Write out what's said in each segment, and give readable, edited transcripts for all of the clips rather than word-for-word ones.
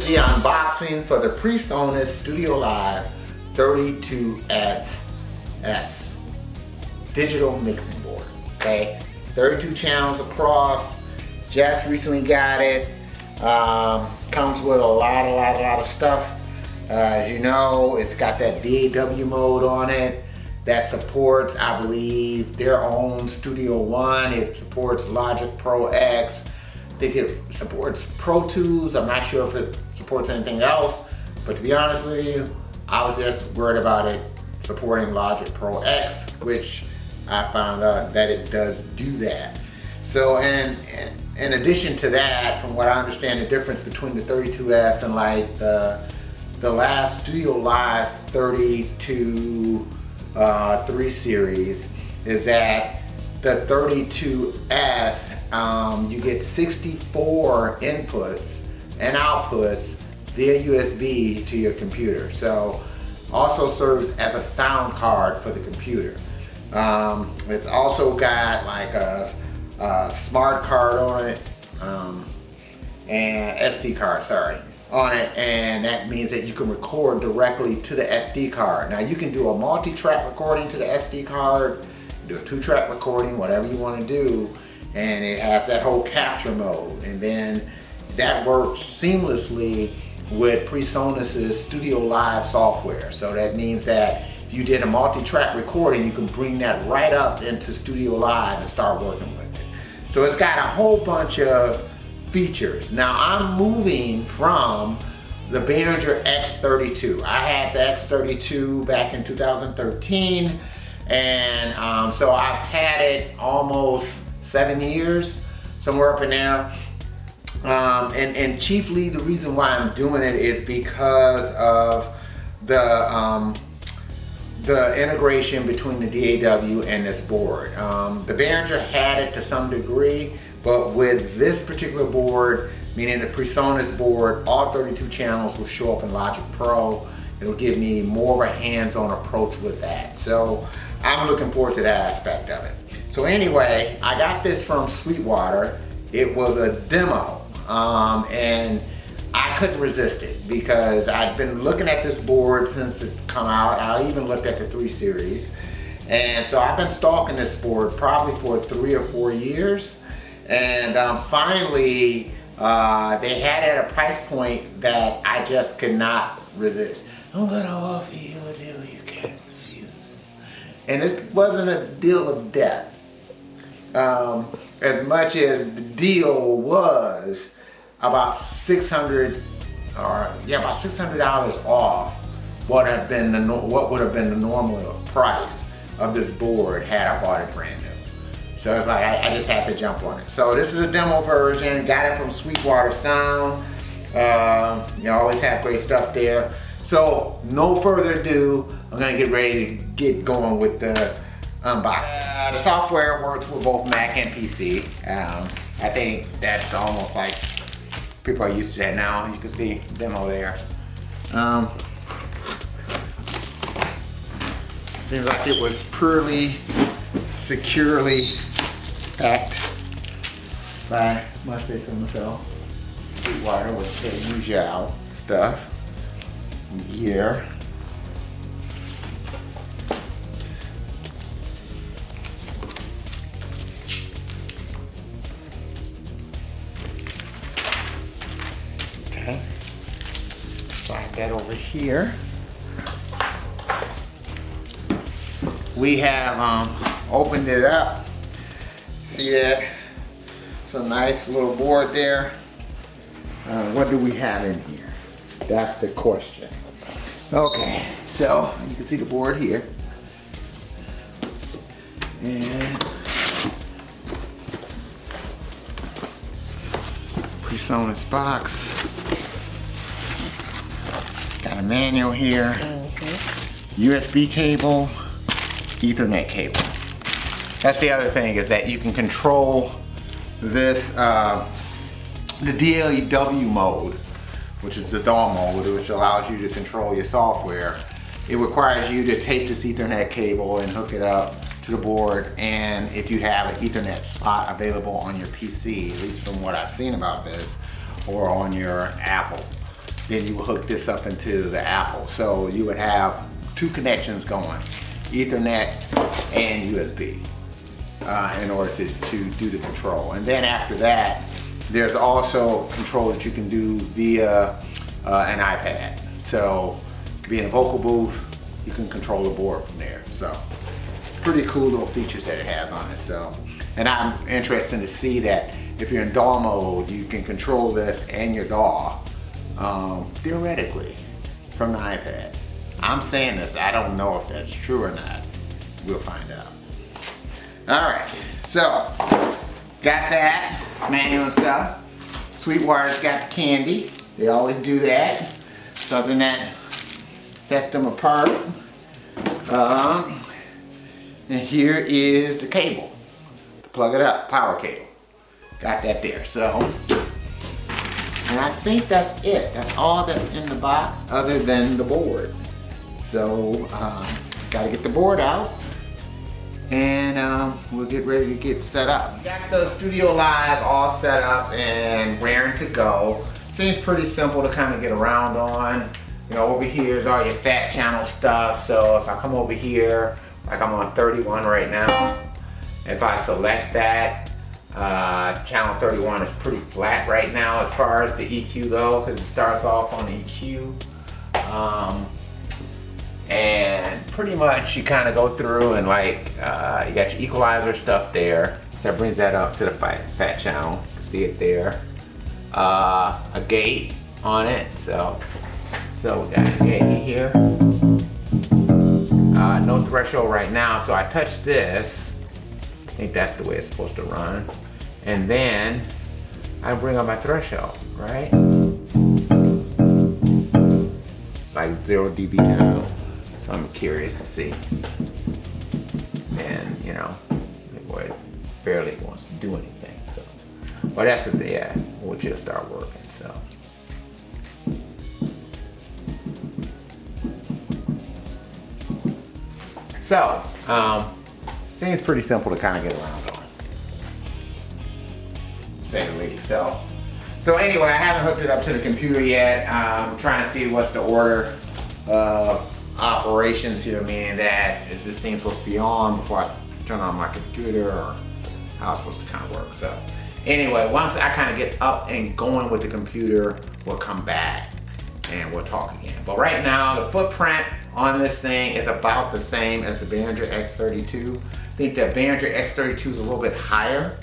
the unboxing for the PreSonus StudioLive 32S digital mixing board. Okay, 32 channels across. Just recently got it. Comes with a lot of stuff. As you know, it's got that D.I.Y mode on it that supports, I believe, their own Studio One. It supports Logic Pro X. I think it supports Pro Tools. I'm not sure if it supports anything else, but to be honest with you, I was just worried about it supporting Logic Pro X, which I found out that it does do that. So, and in addition to that, from what I understand, the difference between the 32S and like the last StudioLive 32 3 series is that the 32S, you get 64 inputs and outputs via USB to your computer. So also serves as a sound card for the computer. It's also got like a smart card on it, and SD card, on it, and that means that you can record directly to the SD card. Now you can do a multi-track recording to the SD card, do a 2-track recording, whatever you want to do, and it has that whole capture mode, and then that works seamlessly with PreSonus's StudioLive software. So that means that if you did a multi-track recording, you can bring that right up into StudioLive and start working with it. So it's got a whole bunch of features. Now I'm moving from the Behringer X32. I had the X32 back in 2013, and so I've had it almost 7 years, somewhere up in there. And chiefly the reason why I'm doing it is because of the integration between the D.I.Y and this board. The Behringer had it to some degree, but with this particular board, meaning the PreSonus board, all 32 channels will show up in Logic Pro. It'll give me more of a hands-on approach with that. So I'm looking forward to that aspect of it. So anyway, I got this from Sweetwater. It was a demo, and I couldn't resist it because I've been looking at this board since it's come out. I even looked at the 3 series. And so I've been stalking this board probably for 3 or 4 years. And finally, they had it at a price point that I just could not resist. I'm gonna offer you a deal you can't refuse. And it wasn't a deal of death. As much as the deal was about $600 off what would have been the normal price of this board had I bought it brand new. So it's like I just had to jump on it. So this is a demo version. Got it from Sweetwater Sound. You always have great stuff there. So no further ado, I'm gonna get ready to get going with the unboxing. The software works with both Mac and PC. I think that's almost like people are used to that now. You can see demo there. Seems like it was pretty securely packed by, must say so myself, Sweetwater with the usual stuff. Here. Okay, slide that over here. We have opened it up. See that? It's a nice little board there. What do we have in here? That's the question. Okay, so you can see the board here. And PreSonus box. Got a manual here. USB cable, Ethernet cable. That's the other thing, is that you can control this, the D.I.Y mode, which is the DAW mode, which allows you to control your software. It requires you to take this Ethernet cable and hook it up to the board, and if you have an Ethernet slot available on your PC, at least from what I've seen about this, or on your Apple then you will hook this up into the Apple. So you would have two connections going, Ethernet and USB, in order to do the control. And then after that, there's also control that you can do via an iPad. So you could be in a vocal booth, you can control the board from there. So pretty cool little features that it has on it. So, and I'm interested to see that if you're in DAW mode, you can control this and your DAW theoretically from the iPad. I'm saying this, I don't know if that's true or not. We'll find out. All right, so got that. It's manual and stuff. Sweetwater's got the candy. They always do that. Something that sets them apart. And here is the cable to plug it up, power cable. Got that there. So, and I think that's it. That's all that's in the box other than the board. So, gotta get the board out and we'll get ready to get set up. Got the StudioLive all set up and raring to go. Seems pretty simple to kind of get around on. You know, over here is all your fat channel stuff. So if I come over here, like I'm on 31 right now, if I select that, channel 31 is pretty flat right now as far as the EQ though, because it starts off on EQ. And pretty much you kind of go through and like, you got your equalizer stuff there. So that brings that up to the fat channel. You can see it there. A gate on it. So we got a gate here. No threshold right now, so I touch this. I think that's the way it's supposed to run. And then I bring up my threshold, right? It's like 0 dB now. So I'm curious to see. And you know, it barely wants to do anything. So, but that's the yeah, we'll just start working. So, seems pretty simple to kind of get around on, say the least. So anyway, I haven't hooked it up to the computer yet. I'm trying to see what's the order of operations here, meaning that is this thing supposed to be on before I turn on my computer, or how it's supposed to kind of work. So anyway, once I kind of get up and going with the computer, we'll come back and we'll talk again. But right now, the footprint on this thing is about the same as the Behringer X32. I think the Behringer X32 is a little bit higher.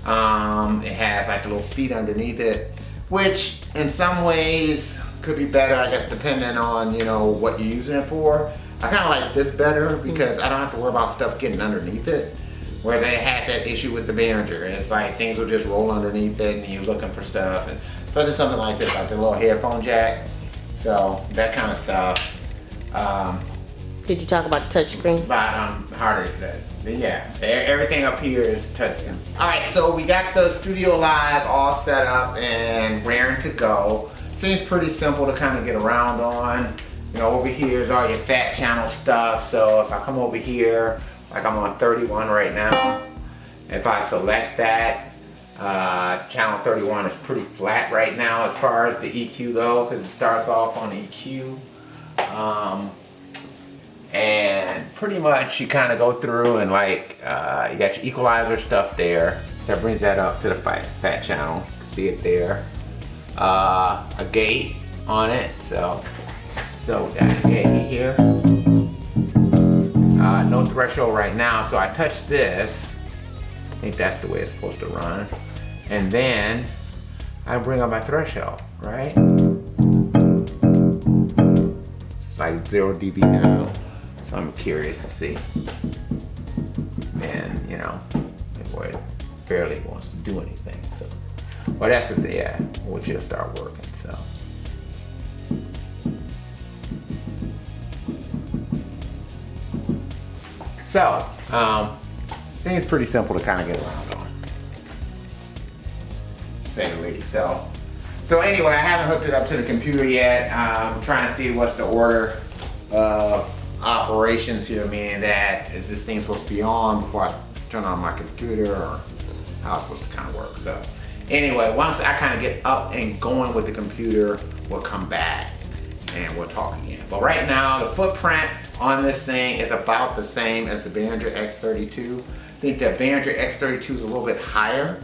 It has like little feet underneath it, which in some ways could be better, I guess, depending on, you know, what you're using it for. I kind of like this better because I don't have to worry about stuff getting underneath it. Whereas I had that issue with the Behringer. It's like things will just roll underneath it and you're looking for stuff. And especially something like this, like the little headphone jack. So that kind of stuff. Did you talk about the touch screen? But harder than yeah. Everything up here is touch screen. All right, so we got the StudioLive all set up and raring to go. Seems pretty simple to kind of get around on. You know, over here is all your fat channel stuff. So if I come over here, like I'm on 31 right now, if I select that, channel 31 is pretty flat right now as far as the EQ though, because it starts off on EQ. And pretty much you kind of go through and like, you got your equalizer stuff there. So that brings that up to the fat channel. You can see it there. A gate on it. So we got a gate here. No threshold right now, so I touch this. I think that's the way it's supposed to run. And then I bring up my threshold, right? It's like 0 dB now. So I'm curious to see. And you know, it barely wants to do anything. So, but that's the yeah, we'll just start working. So, seems pretty simple to kind of get around on, say the least. So anyway, I haven't hooked it up to the computer yet. I'm trying to see what's the order of operations here, meaning that is this thing supposed to be on before I turn on my computer, or how it's supposed to kind of work. So Anyway, once I kind of get up and going with the computer, we'll come back and we'll talk again. But right now, the footprint on this thing is about the same as the Behringer X32. I think the Behringer X32 is a little bit higher.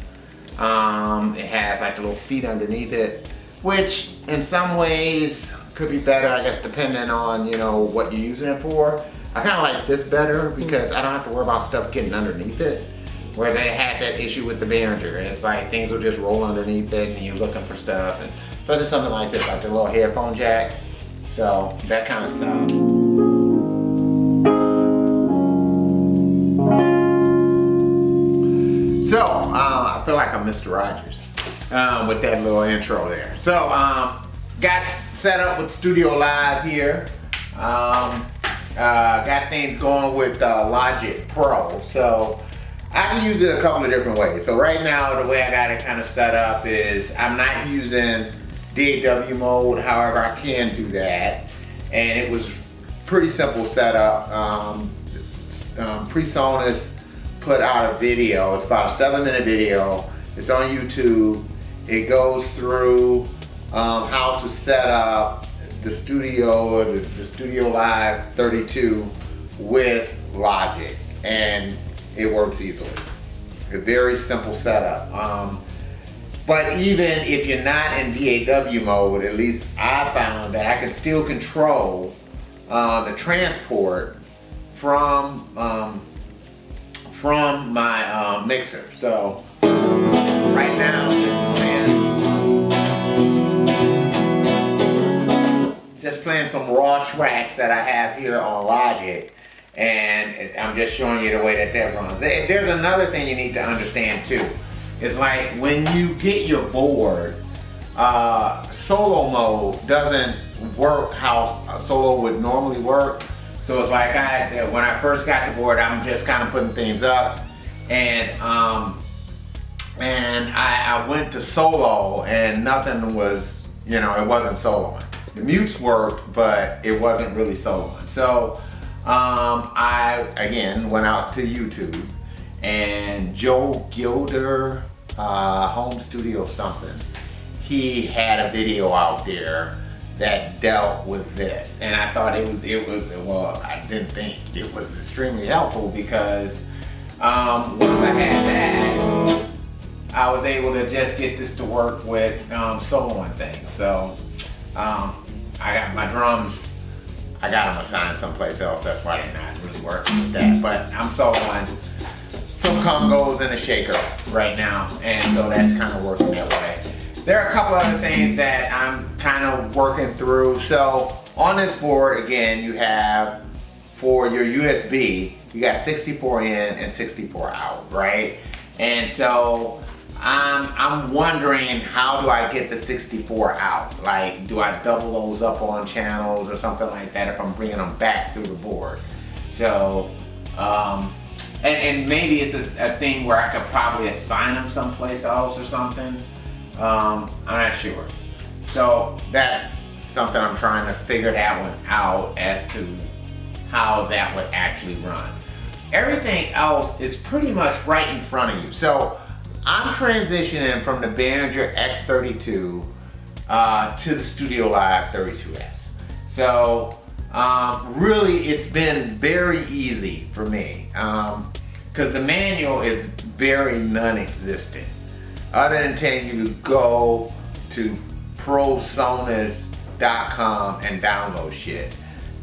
It has like the little feet underneath it, which in some ways could be better, I guess, depending on, you know, what you're using it for. I kind of like this better because I don't have to worry about stuff getting underneath it. Whereas I had that issue with the Behringer. It's like things will just roll underneath it and you're looking for stuff. And especially something like this, like the little headphone jack. So that kind of stuff. So I feel like I'm Mr. Rogers with that little intro there. So got set up with StudioLive here. Got things going with Logic Pro. So I can use it a couple of different ways. So right now, the way I got it kind of set up is I'm not using D.I.Y mode. However, I can do that. And it was pretty simple setup. PreSonus put out a video. It's about a 7-minute video. It's on YouTube. It goes through how to set up the StudioLive 32 with Logic, and it works easily. A very simple setup. But even if you're not in D.I.Y mode, at least I found that I can still control the transport from my mixer. So right now, just playing some raw tracks that I have here on Logic, and I'm just showing you the way that runs. There's another thing you need to understand too. It's like when you get your board, solo mode doesn't work how a solo would normally work. So it's like when I first got the board, I'm just kind of putting things up, and I went to solo, and nothing was, you know, it wasn't soloing. The mutes worked, but it wasn't really soloing. So I again went out to YouTube, and Joe Gilder, Home Studio something, he had a video out there that dealt with this, and I thought it was well, I didn't think it was extremely helpful because once I had that, I was able to just get this to work with soloing things. So I got my drums, I got them assigned someplace else. That's why they're not really working with that. But I'm soloing some congos and a shaker right now, and so that's kind of working that way. There are a couple other things that I'm kind of working through. So on this board, again, you have for your USB, you got 64 in and 64 out, right? And so I'm wondering, how do I get the 64 out? Like, do I double those up on channels or something like that if I'm bringing them back through the board? So, and maybe it's a thing where I could probably assign them someplace else or something. I'm not sure. So that's something I'm trying to figure that one out as to how that would actually run. Everything else is pretty much right in front of you. So I'm transitioning from the Behringer X32 to the StudioLive 32S. So really it's been very easy for me because the manual is very non-existent. Other than telling you to go to PreSonus.com and download shit,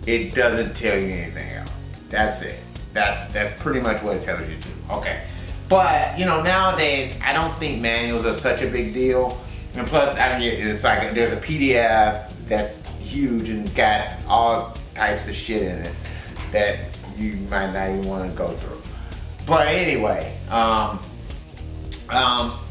it doesn't tell you anything else. That's it. That's pretty much what it tells you to do. Okay. But, you know, nowadays, I don't think manuals are such a big deal. And plus, it's like there's a PDF that's huge and got all types of shit in it that you might not even want to go through. But anyway,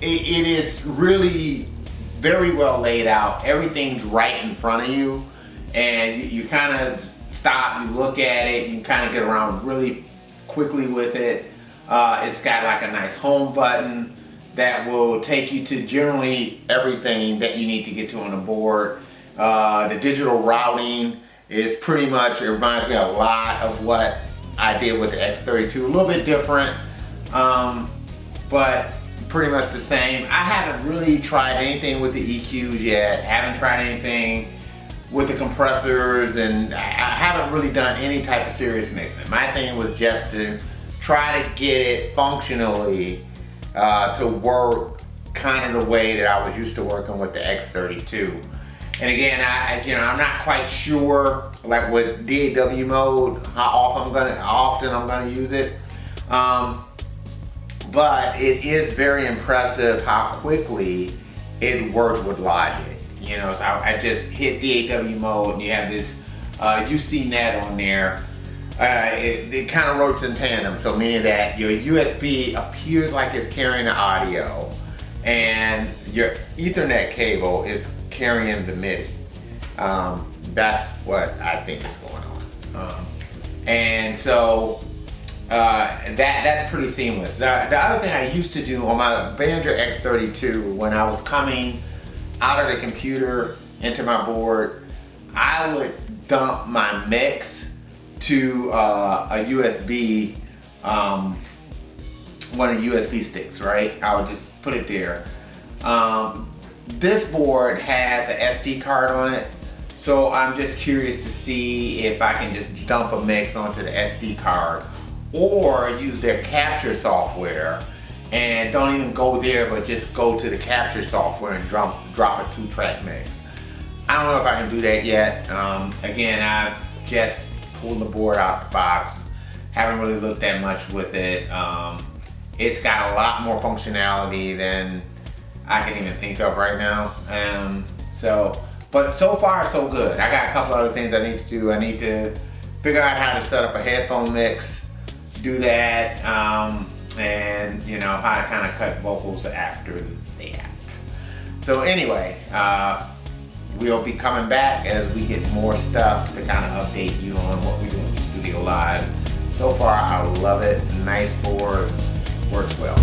it is really very well laid out. Everything's right in front of you, and you kind of stop, you look at it, you kind of get around really quickly with it. It's got like a nice home button that will take you to generally everything that you need to get to on the board. The digital routing is pretty much, it reminds me a lot of what I did with the X32. A little bit different, but pretty much the same. I haven't really tried anything with the EQs yet. Haven't tried anything with the compressors, and I haven't really done any type of serious mixing. My thing was just to try to get it functionally to work kind of the way that I was used to working with the X32. And again, I'm not quite sure, like with D.I.Y mode, how often I'm gonna use it. But it is very impressive how quickly it worked with Logic. So I just hit D.I.Y mode, and you have this UC-net on there. It kind of works in tandem, so meaning that your USB appears like it's carrying the audio, and your Ethernet cable is carrying the MIDI. That's what I think is going on. And so that's pretty seamless. The other thing I used to do on my Behringer X32, when I was coming out of the computer into my board, I would dump my mix to a USB, one of the USB sticks, right? I would just put it there. This board has an SD card on it, so I'm just curious to see if I can just dump a mix onto the SD card or use their capture software and don't even go there, but just go to the capture software and drop a 2-track mix. I don't know if I can do that yet. Again, I've just pulled the board out the box. Haven't really looked that much with it. It's got a lot more functionality than I can even think of right now. But so far so good. I got a couple other things I need to do. I need to figure out how to set up a headphone mix, do that, and how to kind of cut vocals after that. So anyway, we'll be coming back as we get more stuff to kind of update you on what we do in StudioLive. So far, I love it. Nice board, works well.